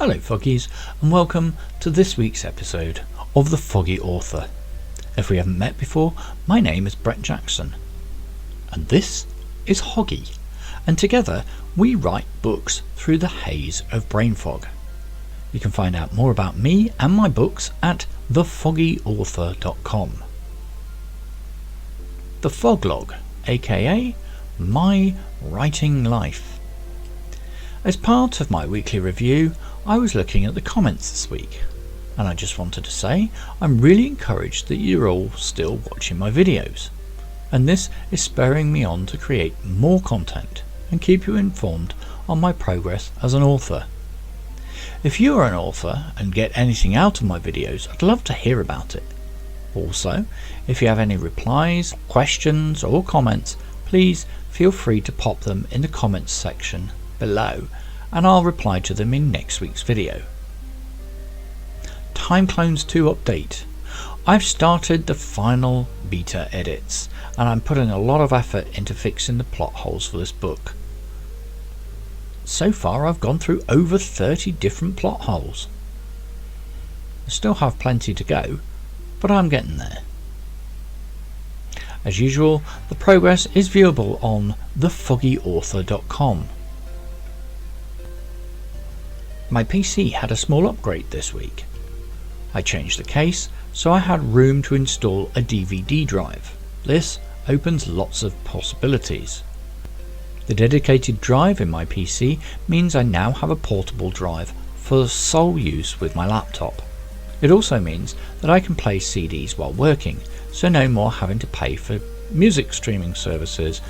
Hello Foggies, and welcome to this week's episode of The Foggy Author. If we haven't met before, my name is Brett Jackson, and this is Hoggy, and together we write books through the haze of brain fog. You can find out more about me and my books at thefoggyauthor.com. The Fog Log, aka My Writing Life. As part of my weekly review, I was looking at the comments this week, and I just wanted to say I'm really encouraged that you're all still watching my videos, and this is spurring me on to create more content and keep you informed on my progress as an author. If you are an author and get anything out of my videos, I'd love to hear about it. Also, if you have any replies, questions or comments, please feel free to pop them in the comments section below, and I'll reply to them in next week's video. Time Clones 2 update. I've started the final beta edits, and I'm putting a lot of effort into fixing the plot holes for this book. So far I've gone through over 30 different plot holes. I still have plenty to go, but I'm getting there. As usual, the progress is viewable on thefoggyauthor.com. My PC had a small upgrade this week. I changed the case so I had room to install a DVD drive. This opens lots of possibilities. The dedicated drive in my PC means I now have a portable drive for sole use with my laptop. It also means that I can play CDs while working, so no more having to pay for music streaming services,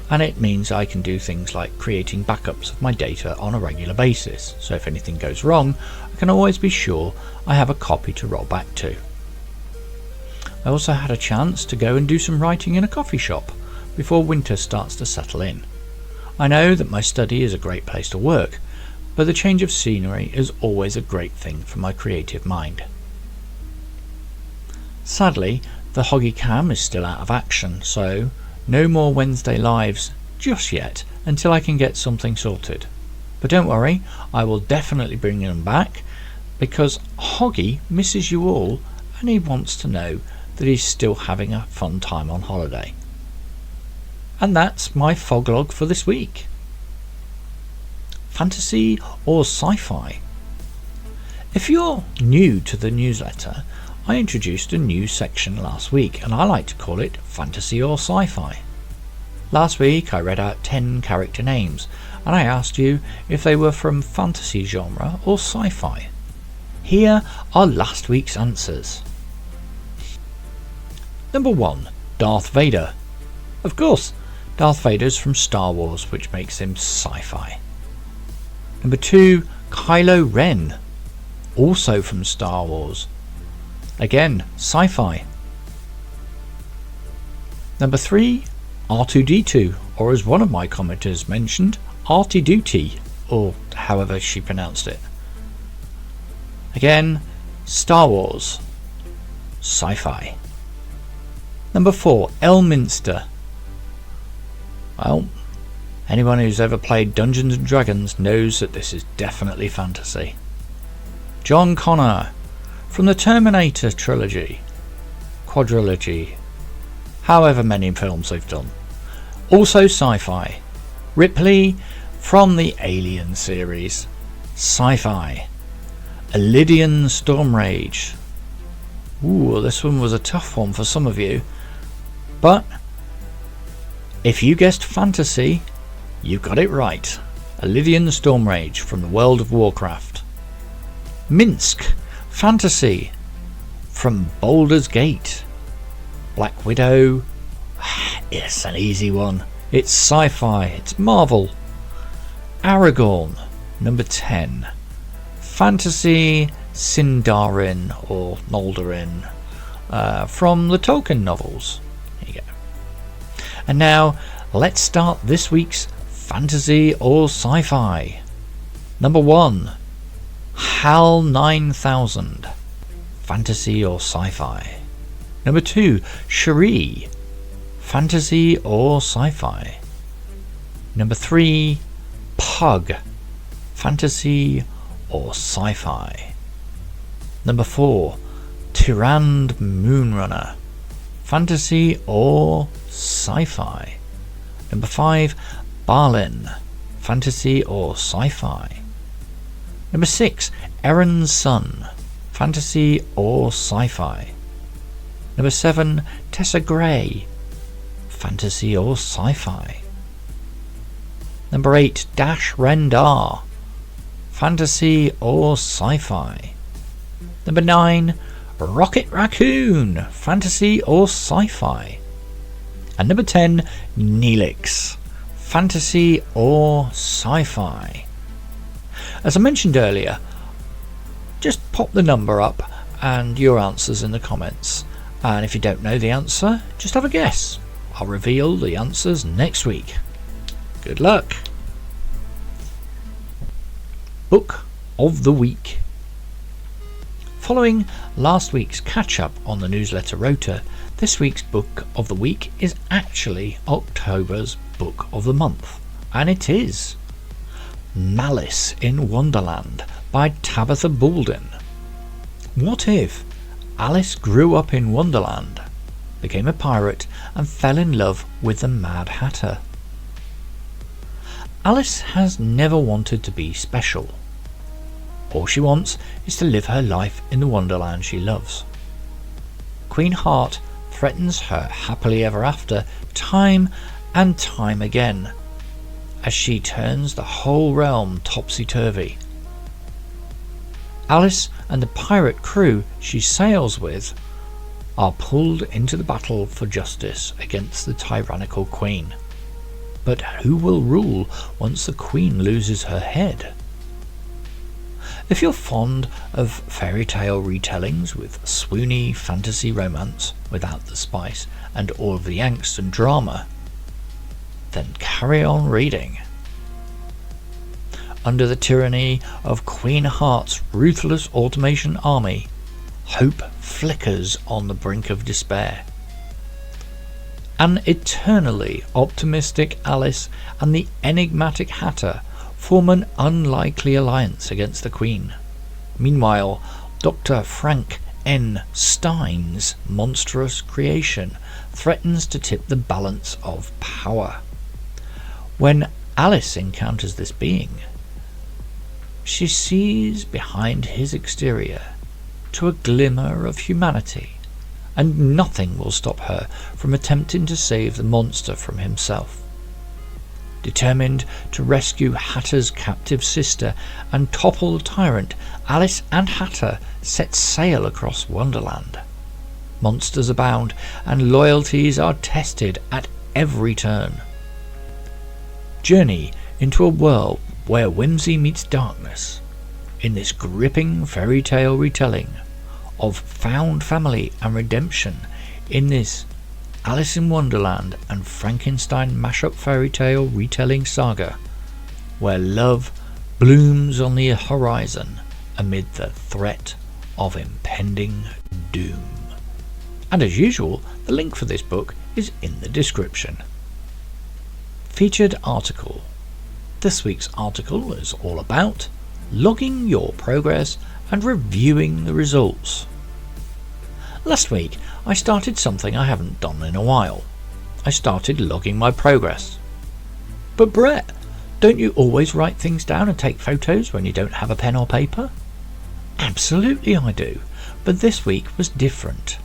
and it means I can do things like creating backups of my data on a regular basis, so if anything goes wrong I can always be sure I have a copy to roll back to. I also had a chance to go and do some writing in a coffee shop before winter starts to settle in. I know that my study is a great place to work, but the change of scenery is always a great thing for my creative mind. Sadly, the Hoggy Cam is still out of action, so no more Wednesday lives just yet until I can get something sorted. But don't worry, I will definitely bring them back, because Hoggy misses you all and he wants to know that he's still having a fun time on holiday. And that's my fog log for this week. Fantasy or sci-fi? If you're new to the newsletter, I introduced a new section last week, and I like to call it Fantasy or Sci-Fi. Last week I read out 10 character names, and I asked you if they were from fantasy genre or sci-fi. Here are last week's answers. Number 1. Darth Vader. Of course, Darth Vader's from Star Wars, which makes him sci-fi. Number 2. Kylo Ren. Also from Star Wars. Again, sci-fi. Number 3, R2-D2, or as one of my commenters mentioned, Arty-Dooty, or however she pronounced it. Again, Star Wars, sci-fi. Number 4, Elminster. Well, anyone who's ever played Dungeons and Dragons knows that this is definitely fantasy. John Connor, from the Terminator trilogy, quadrilogy, however many films they've done. Also sci-fi. Ripley from the Alien series, sci-fi. Lydian Stormrage. Ooh, this one was a tough one for some of you, but if you guessed fantasy, you got it right. Lydian Stormrage from the World of Warcraft. Minsk, fantasy, from Baldur's Gate. Black Widow, it's an easy one. It's sci-fi, it's Marvel. Aragorn, number 10. Fantasy, Sindarin or Noldorin, from the Tolkien novels. There you go. And now, let's start this week's fantasy or sci-fi. Number 1. HAL 9000. Fantasy or sci-fi. Number 2, Shuri. Fantasy or sci-fi. Number 3, Pug. Fantasy or Sci-Fi. Number 4, Tyrande Moonrunner, Fantasy or Sci-Fi. Number 5, Balin, Fantasy or Sci-Fi. Number 6, Aeryn Sun, Fantasy or Sci-Fi. Number 7, Tessa Gray, Fantasy or Sci-Fi. Number 8, Rendar, Fantasy or Sci-Fi. Number 9, Raccoon, Fantasy or Sci-Fi. And number 10, Neelix, Fantasy or Sci-Fi. As I mentioned earlier, just pop the number up and your answers in the comments. And if you don't know the answer, just have a guess. I'll reveal the answers next week. Good luck. Book of the Week. Following last week's catch-up on the newsletter rota, this week's Book of the Week is actually October's Book of the Month. And it is Malice in Wonderland by Tabitha Baldwin. What if Alice grew up in Wonderland, became a pirate and fell in love with the Mad Hatter? Alice has never wanted to be special. All she wants is to live her life in the Wonderland she loves. Queen Heart threatens her happily ever after time and time again, as she turns the whole realm topsy-turvy. Alice and the pirate crew she sails with are pulled into the battle for justice against the tyrannical Queen. But who will rule once the Queen loses her head? If you're fond of fairy tale retellings with swoony fantasy romance without the spice and all of the angst and drama, then carry on reading. Under the tyranny of Queen Heart's ruthless automation army, hope flickers on the brink of despair. An eternally optimistic Alice and the enigmatic Hatter form an unlikely alliance against the Queen. Meanwhile, Dr. Frank N. Stein's monstrous creation threatens to tip the balance of power. When Alice encounters this being, she sees behind his exterior to a glimmer of humanity, and nothing will stop her from attempting to save the monster from himself. Determined to rescue Hatter's captive sister and topple the tyrant, Alice and Hatter set sail across Wonderland. Monsters abound, and loyalties are tested at every turn. Journey into a world where whimsy meets darkness, in this gripping fairy tale retelling of found family and redemption, in this Alice in Wonderland and Frankenstein mashup fairy tale retelling saga, where love blooms on the horizon amid the threat of impending doom. And as usual, the link for this book is in the description. Featured article. This week's article is all about logging your progress and reviewing the results. Last week I started something I haven't done in a while. I started logging my progress. But Brett, don't you always write things down and take photos when you don't have a pen or paper? Absolutely I do, but this week was different.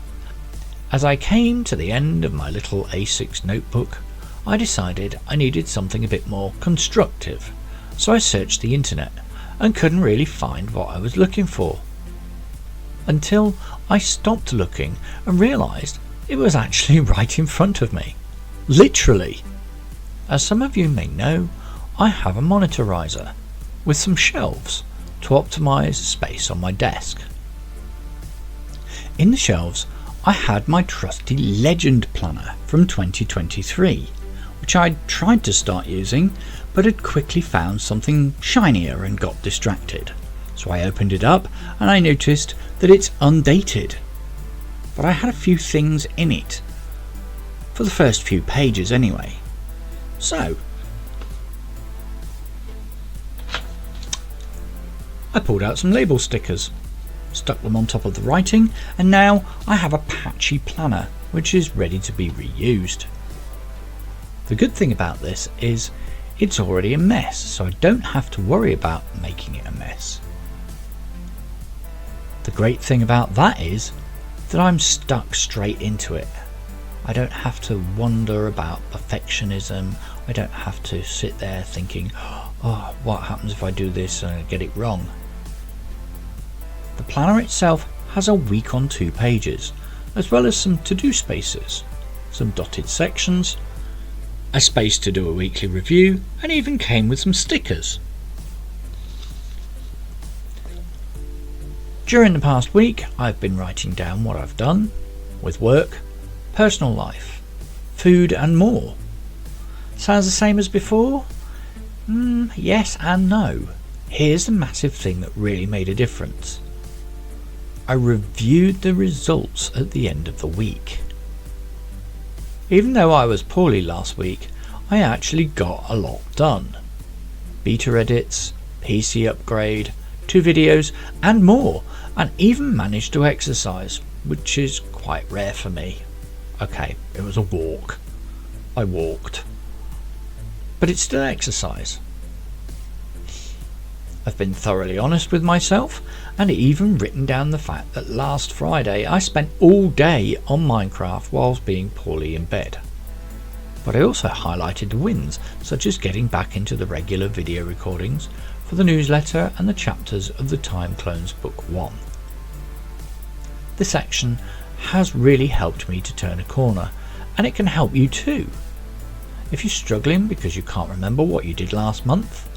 As I came to the end of my little A6 notebook, I decided I needed something a bit more constructive, so I searched the internet and couldn't really find what I was looking for. Until I stopped looking and realised it was actually right in front of me. Literally. As some of you may know, I have a monitorizer with some shelves to optimise space on my desk. In the shelves I had my trusty Legend Planner from 2023, which I'd tried to start using but had quickly found something shinier and got distracted. So I opened it up and I noticed that it's undated, but I had a few things in it, for the first few pages anyway. So I pulled out some label stickers, stuck them on top of the writing, and now I have a patchy planner which is ready to be reused. The good thing about this is it's already a mess, so I don't have to worry about making it a mess. The great thing about that is that I'm stuck straight into it. I don't have to wonder about perfectionism. I don't have to sit there thinking, oh, what happens if I do this and I get it wrong? The planner itself has a week on 2 pages, as well as some to-do spaces, some dotted sections, a space to do a weekly review, and even came with some stickers. During the past week, I've been writing down what I've done with work, personal life, food and more. Sounds the same as before? Yes and no. Here's the massive thing that really made a difference. I reviewed the results at the end of the week. Even though I was poorly last week, I actually got a lot done. Beta edits, PC upgrade, 2 videos and more, and even managed to exercise, which is quite rare for me. Okay, it was a walk. I walked. But it's still exercise. I've been thoroughly honest with myself and even written down the fact that last Friday I spent all day on Minecraft whilst being poorly in bed. But I also highlighted the wins, such as getting back into the regular video recordings for the newsletter and the chapters of the Time Clones Book 1. This action has really helped me to turn a corner, and it can help you too. If you're struggling because you can't remember what you did last month,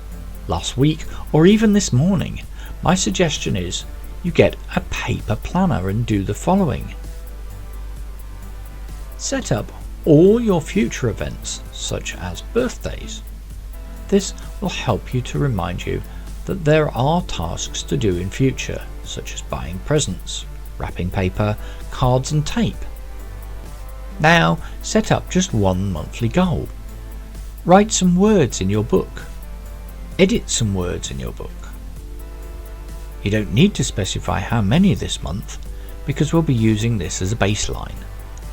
last week, or even this morning, my suggestion is you get a paper planner and do the following. Set up all your future events, such as birthdays. This will help you to remind you that there are tasks to do in future, such as buying presents, wrapping paper, cards and tape. Now set up just one monthly goal. Write some words in your book. Edit some words in your book. You don't need to specify how many this month, because we'll be using this as a baseline.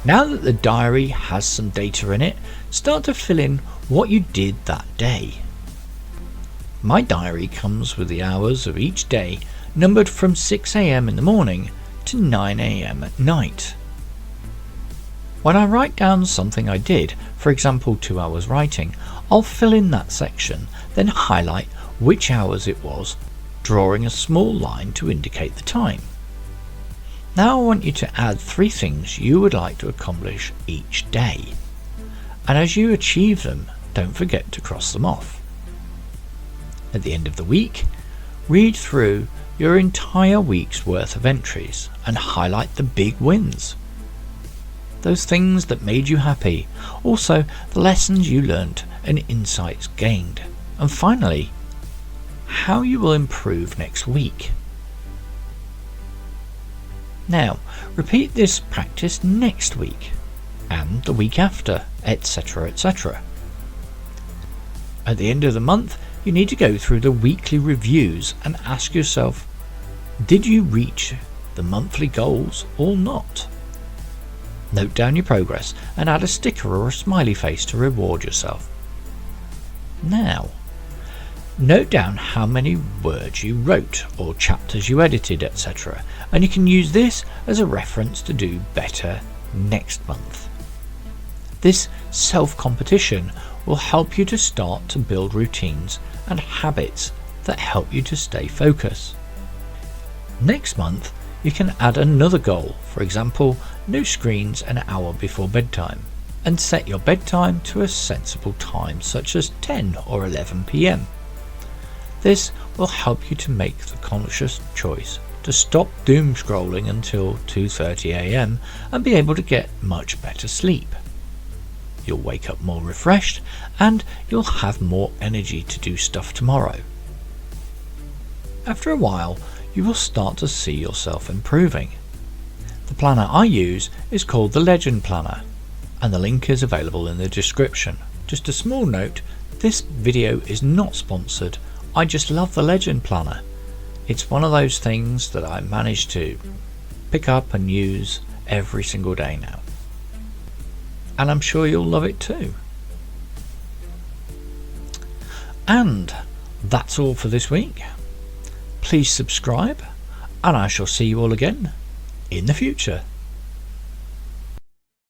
Now that the diary has some data in it, start to fill in what you did that day. My diary comes with the hours of each day numbered from 6 AM in the morning to 9 AM at night. When I write down something I did, for example 2 hours writing, I'll fill in that section, then highlight which hours it was, drawing a small line to indicate the time. Now I want you to add 3 things you would like to accomplish each day, and as you achieve them, don't forget to cross them off. At the end of the week, read through your entire week's worth of entries and highlight the big wins. Those things that made you happy, also the lessons you learnt and insights gained, and finally, how you will improve next week. Now, repeat this practice next week, and the week after, etc., etc. At the end of the month, you need to go through the weekly reviews and ask yourself, did you reach the monthly goals or not? Note down your progress and add a sticker or a smiley face to reward yourself. Now, note down how many words you wrote or chapters you edited, etc., and you can use this as a reference to do better next month. This self-competition will help you to start to build routines and habits that help you to stay focused. Next month, you can add another goal, for example, no screens an hour before bedtime, and set your bedtime to a sensible time such as 10 or 11 PM. This will help you to make the conscious choice to stop doom scrolling until 2:30 AM and be able to get much better sleep. You'll wake up more refreshed and you'll have more energy to do stuff tomorrow. After a while, you will start to see yourself improving. The planner I use is called the Legend Planner, and the link is available in the description. Just a small note, this video is not sponsored, I just love the Legend Planner. It's one of those things that I manage to pick up and use every single day now. And I'm sure you'll love it too. And that's all for this week. Please subscribe, and I shall see you all again in the future.